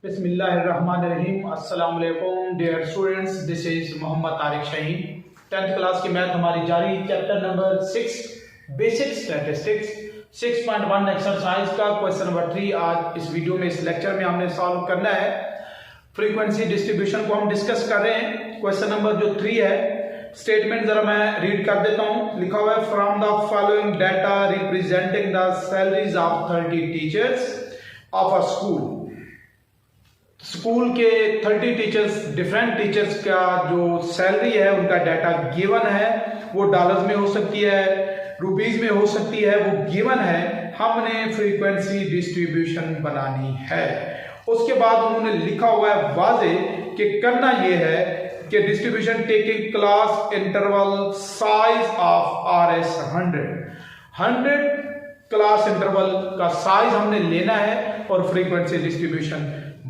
बिस्मिल्लाहिर्रहमानिर्रहीम। अस्सलाम वालेकुम dear students, this is Mohammad Tariq Shaheen. 10th class की मैथ हमारी जारी। Chapter number 6 basic statistics 6.1 exercise का क्वेश्चन नंबर 3 आज इस वीडियो में, इस लेक्चर में हमने सॉल्व करना है। फ्रीक्वेंसी डिस्ट्रीब्यूशन को हम डिस्कस कर रहे हैं। क्वेश्चन नंबर जो 3 है, स्टेटमेंट जरा मैं रीड कर देता हूं। लिखा हुआ है from the following data representing the salaries of 30 teachers of a school के 30 टीचर्स, डिफरेंट टीचर्स का जो सैलरी है उनका डाटा गिवन है। वो डॉलर्स में हो सकती है, रुपीज में हो सकती है, वो गिवन है। हमने फ्रीक्वेंसी डिस्ट्रीब्यूशन बनानी है। उसके बाद उन्होंने लिखा हुआ है वाजे कि करना ये है कि distribution taking class interval size of RS 100 class interval का साइज हमने लेना है और फ्रीक्वेंसी डिस्ट्रीब्यूशन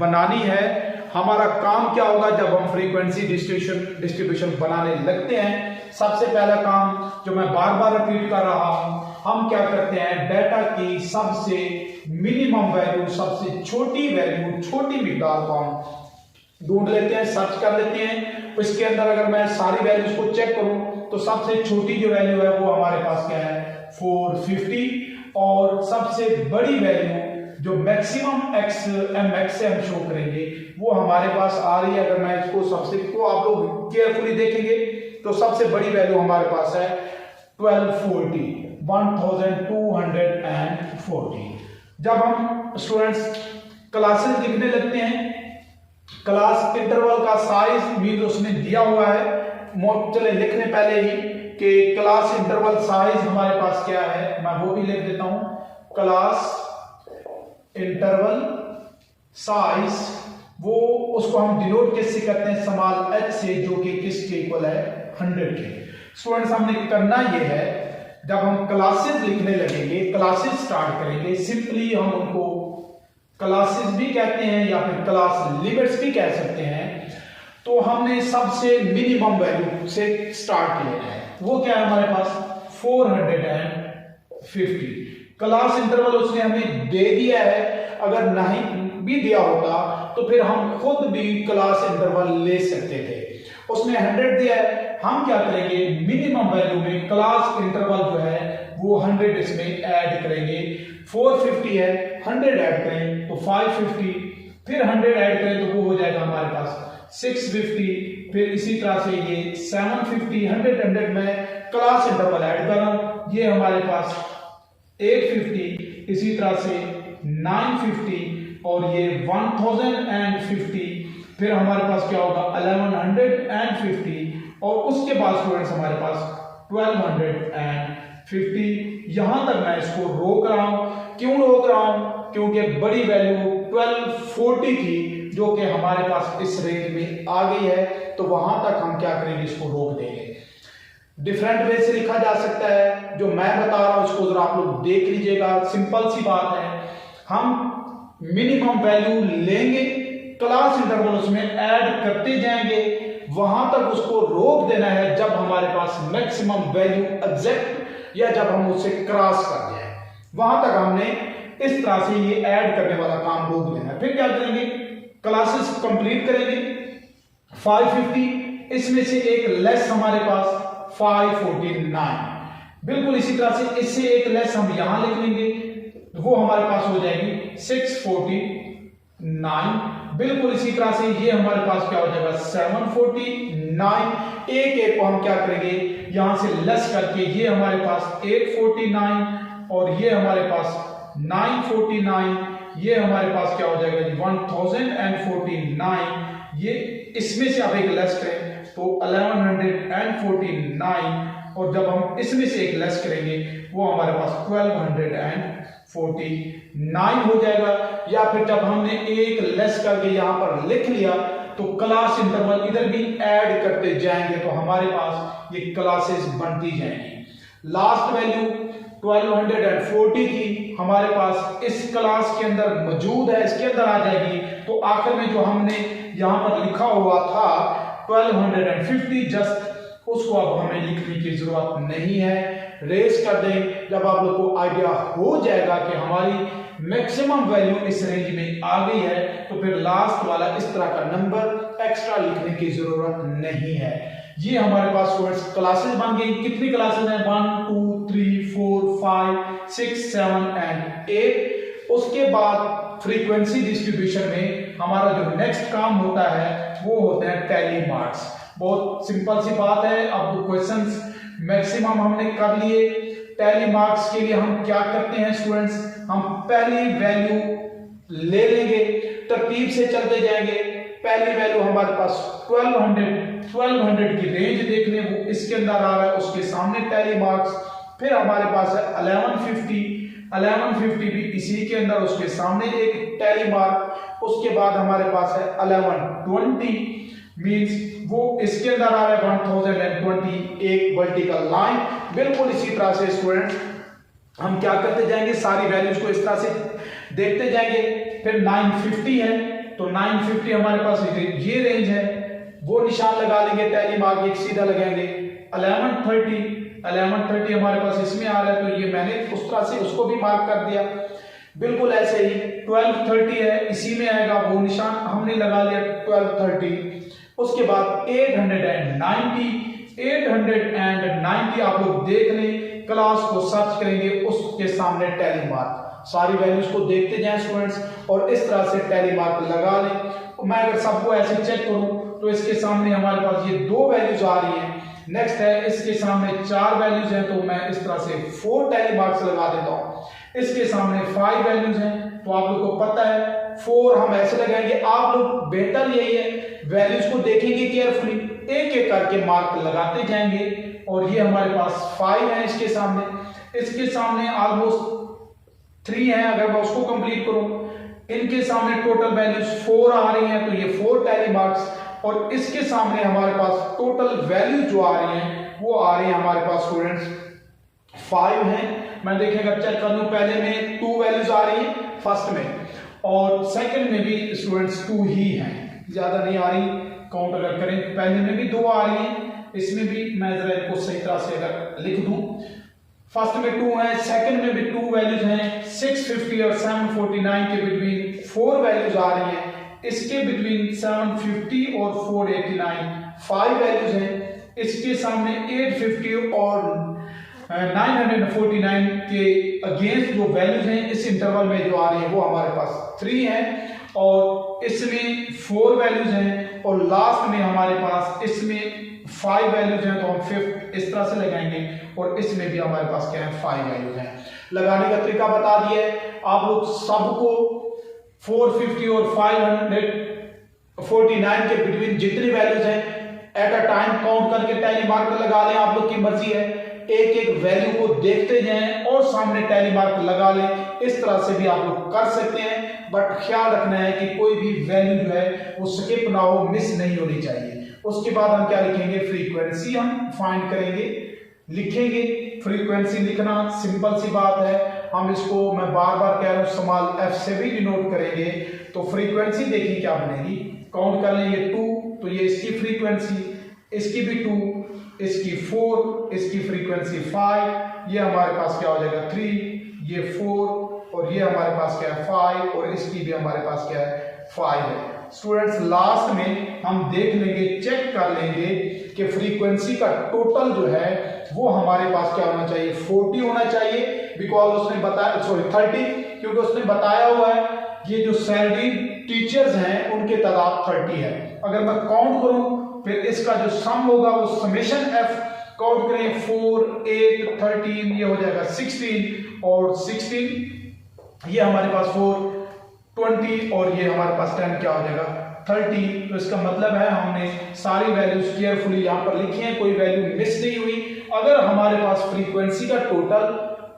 बनानी है। हमारा काम क्या होगा जब हम फ्रीक्वेंसी डिस्ट्रीब्यूशन बनाने लगते हैं? सबसे पहला काम जो मैं बार बार रिपीट कर रहा हूं, हम क्या करते हैं, डाटा की सबसे मिनिमम वैल्यू, सबसे छोटी वैल्यू, छोटी मिकदार को हम ढूंढ लेते हैं, सर्च कर लेते हैं। इसके अंदर अगर मैं सारी वैल्यूज को चेक करूं तो सबसे छोटी जो वैल्यू है वो हमारे पास क्या है, 450। और सबसे बड़ी वैल्यू जो मैक्सिमम MX से हम शो करेंगे वो हमारे पास आ रही है। अगर मैं इसको सबसे को आप लोग केयरफुली देखेंगे तो सबसे बड़ी वैल्यू हमारे पास है 1240, 1240। जब हम स्टूडेंट्स क्लासेस लिखने लगते हैं, क्लास इंटरवल का साइज मीन उसने दिया हुआ है। चले लिखने पहले ही कि क्लास इंटरवल साइज हमारे पास क्या है, मैं वो भी लिख देता हूं। क्लास इंटरवल साइज, वो उसको हम डिनोट किससे करते हैं, स्मॉल h से, जो कि किसके इक्वल है, 100 के। स्टूडेंट्स हमने करना ये है, जब हम क्लासेस लिखने लगेंगे, क्लासेस स्टार्ट करेंगे, सिंपली हम उनको क्लासेस भी कहते हैं या फिर क्लास लिमिट्स भी कह सकते हैं। तो हमने सबसे मिनिमम वैल्यू से स्टार्ट लेना है। वो क्या है हमारे पास, 450। क्लास इंटरवल उसने हमें दे दिया है। अगर नहीं भी दिया होता तो फिर हम खुद भी क्लास इंटरवल ले सकते थे। उसने 100 दिया है, हम क्या करेंगे, मिनिमम वैल्यू में क्लास इंटरवल जो है वो 100 इसमें ऐड करेंगे। 450 है, 100 ऐड करें तो 550, फिर 100 ऐड करें तो वो हो जाएगा हमारे पास 650, फिर इसी तरह से ये 750, 100 में क्लास इंटरवल ऐड कर रहा हूं, ये हमारे पास 850, इसी तरह से 950 और ये 1050। फिर हमारे पास क्या होगा, 1150 और उसके बाद स्टूडेंट्स हमारे पास 1250। यहां तक मैं इसको रोक रहा हूं। क्यों रोक रहा हूं? क्योंकि बड़ी वैल्यू 1240 थी जो कि हमारे पास इस रेंज में आ गई है। तो वहां तक हम क्या करेंगे, इसको रोक देंगे। डिफरेंट वे से लिखा जा सकता है, जो मैं बता रहा हूं इसको जरा आप लोग देख लीजिएगा। सिंपल सी बात है, हम मिनिमम वैल्यू लेंगे, क्लास इंटरवल उसमें ऐड करते जाएंगे, वहां तक उसको रोक देना है जब हमारे पास मैक्सिमम वैल्यू एग्जैक्ट या जब हम उसे क्रॉस कर जाए, वहां तक हमने इस तरह से ये ऐड करने वाला काम रोक देना है। फिर क्या करेंगे, क्लासेस कंप्लीट करेंगे। 550, इसमें से एक लेस हमारे पास 549, बिल्कुल इसी तरह से इससे एक लेस हम यहां लिख लेंगे, वो हमारे पास हो जाएगी 649। बिल्कुल इसी तरह से ये हमारे पास क्या हो जाएगा, 749। एक को हम क्या करेंगे, यहां से लेस करके ये हमारे पास 849 और ये हमारे पास 949, ये हमारे पास क्या हो जाएगा 1049। ये इसमें से आप एक लेस करें तो 1149, और जब हम इसमें से एक लेस करेंगे वो हमारे पास 1249 हो जाएगा। या फिर जब हमने एक लेस करके यहां पर लिख लिया तो क्लास इंटरवल इधर भी ऐड करते जाएंगे तो हमारे पास ये क्लासेस बनती जाएंगी। लास्ट वैल्यू 1240 थी, हमारे पास इस क्लास के अंदर मौजूद है, इसके अंदर आ जाएगी। तो आखिर में जो हमने यहां पर लिखा हुआ था 1250, जस्ट उसको अब हमें लिखने की जरूरत नहीं है। रेस कर दें। जब आप लोग को आइडिया हो जाएगा कि हमारी मैक्सिमम वैल्यू इस रेंज में आ गई है, तो फिर लास्ट वाला इस तरह का नंबर एक्स्ट्रा लिखने की जरूरत नहीं है। ये हमारे पास स्टूडेंट्स क्लासेस बन गई। कितनी क्लासेस हैं? 1 2 3 4 5 6 7 एंड 8। उसके बाद फ्रीक्वेंसी डिस्ट्रीब्यूशन में हमारा जो नेक्स्ट काम होता है वो होते हैं टैली मार्क्स। बहुत सिंपल सी बात है। अब क्वेश्चंस मैक्सिमम हमने कर लिए। टैली मार्क्स के लिए हम क्या करते हैं स्टूडेंट्स? हम पहली वैल्यू ले लेंगे, तरतीब से चलते जाएंगे। पहली वैल्यू हमारे पास 1200 की रेंज देख लें, वो इसके अंदर आ रहा है, उसके सामने टैली मार्क्स। फिर हमारे पास है 1150 भी इसी के अंदर, उसके सामने एक टैली मार्क। उसके बाद हमारे पास है 1120 मींस वो इसके अंदर आ रहा है 1020, एक वर्टिकल लाइन। बिल्कुल इसी तरह से स्टूडेंट हम क्या करते जाएंगे, सारी वैल्यूज को इस तरह से देखते जाएंगे। फिर 950 है, तो 950 हमारे पास ये रेंज है, वो निशान लगा लेंगे, टैली मार्क एक सीधा लगाएंगे। 1130 हमारे पास इसमें आ रहा है, तो ये मैंने उस तरह से उसको भी मार्क कर दिया। बिल्कुल ऐसे ही 1230 है, इसी में आएगा, वो निशान हमने लगा लिया 1230। उसके बाद 890 आप लोग देख लें, क्लास को सर्च करेंगे, उसके सामने टैली मार्क। सारी वैल्यूज को देखते जाएं स्टूडेंट्स और इस तरह से टैली मार्क लगा लें। मैं अगर सबको ऐसे चेक करूं तो इसके सामने हमारे पास ये 2 वैल्यूज आ रही हैं। नेक्स्ट है इसके सामने 4 वैल्यूज हैं, तो मैं इस तरह से 4 टैली मार्क्स लगा देता हूं। इसके सामने 5 वैल्यूज हैं, तो आप लोग को पता है 4 हम ऐसे लगाएंगे। आप लोग बेहतर यही है, वैल्यूज को देखेंगे केयरफुली, एक एक करके मार्क लगाते जाएंगे। और ये हमारे पास 5 है इसके सामने ऑलमोस्ट 3 है। अगर मैं उसको कंप्लीट करूं, इनके सामने टोटल वैल्यूज 4 आ रही हैं, तो ये 4 टैली मार्क्स। और इसके सामने हमारे पास टोटल वैल्यू जो आ रही हैं वो आ रही है हमारे पास स्टूडेंट्स 5 हैं। मैं देखेंगे चेक कर लूं, पहले में 2 वैल्यूज आ रही हैं फर्स्ट में, और सेकंड में भी स्टूडेंट्स 2 ही हैं, ज्यादा नहीं आ रही। काउंट अगर करें, पहले में भी 2 आ रही हैं, इसमें भी मैं जरा इनको सही तरह से अगर लिख दूं, फर्स्ट में 2 है, सेकंड में भी 2 वैल्यूज हैं। 650 और 749 के बिटवीन 4 वैल्यूज आ रही हैं। इसके बिटवीन 750 और 489 5 वैल्यूज हैं। इसके सामने 850 और 949 के अगेंस्ट जो वैल्यूज हैं इस इंटरवल में जो आ रही है वो हमारे पास 3 है, और इसमें 4 वैल्यूज हैं, और लास्ट में हमारे पास इसमें 5 वैल्यूज हैं, तो हम 5th इस तरह से लगाएंगे, और इसमें भी हमारे पास क्या है 5 वैल्यूज हैं। लगाने का तरीका बता दिया है आप लोग सबको। 450 और 549 के बिटवीन जितनी वैल्यूज हैं एट अ टाइम काउंट करके टैली मार्क लगा लें, आप लोग की मर्जी है। एक एक वैल्यू को देखते जाएं और सामने टैली मार्क लगा लें। इस तरह से भी आप लोग कर सकते हैं, बट ख्याल रखना है कि कोई भी वैल्यू जो है वो स्किप ना हो, मिस नहीं होनी चाहिए। उसके बाद हम क्या लिखेंगे, फ्रीक्वेंसी हम फाइंड करेंगे, लिखेंगे। फ्रीक्वेंसी लिखना सिंपल सी बात है, हम इसको मैं बार बार कह रहा हूं स्मॉल f से भी डिनोट करेंगे। तो फ्रीक्वेंसी देखिए क्या बनेगी, काउंट कर लें, ये 2, तो ये इसकी फ्रीक्वेंसी, इसकी भी 2, इसकी 4, इसकी फ्रीक्वेंसी 5, ये हमारे पास क्या हो जाएगा 3, ये 4, और ये हमारे पास क्या है 5, और इसकी भी हमारे पास क्या है 5 है। स्टूडेंट्स लास्ट में हम देख लेंगे, चेक कर लेंगे कि फ्रीक्वेंसी का टोटल जो है वो हमारे पास क्या होना चाहिए, 40 होना चाहिए, बिकॉज उसने बताया, सॉरी 30, क्योंकि उसने बताया हुआ है ये जो सैलरी टीचर्स हैं उनके तादाद 30 है। अगर मैं काउंट करूं फिर इसका जो सम होगा वो समेशन f, काउंट करें 4, 8, 13, ये हो जाएगा 16, और 16 ये हमारे पास 4, 20, और ये हमारे पास 10 क्या हो जाएगा 30। तो इसका मतलब है हमने सारी वैल्यूज केयरफुली यहाँ पर लिखी हैं, कोई वैल्यू मिस नहीं हुई। अगर हमारे पास फ्रीक्वेंसी का टोटल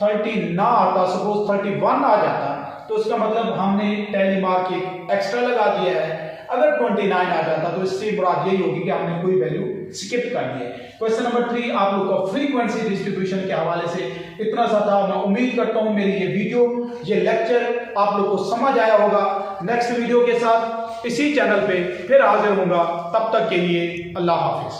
30 ना आता, सपोज 31 आ जाता, तो इसका मतलब हमने टैली मार्क एक एक्स्ट्रा लगा दिया है। अगर 29 आ जाता तो इससे मुराद यही होगी कि हमने कोई वैल्यू स्किप कर दी है। क्वेश्चन नंबर 3 आप लोग का फ्रीक्वेंसी डिस्ट्रीब्यूशन के हवाले से इतना सा था। मैं उम्मीद करता हूं मेरी ये वीडियो, ये लेक्चर आप लोग को समझ आया होगा। नेक्स्ट वीडियो के साथ इसी चैनल पे फिर हाजिर होऊंगा, तब तक के लिए अल्लाह हाफिज।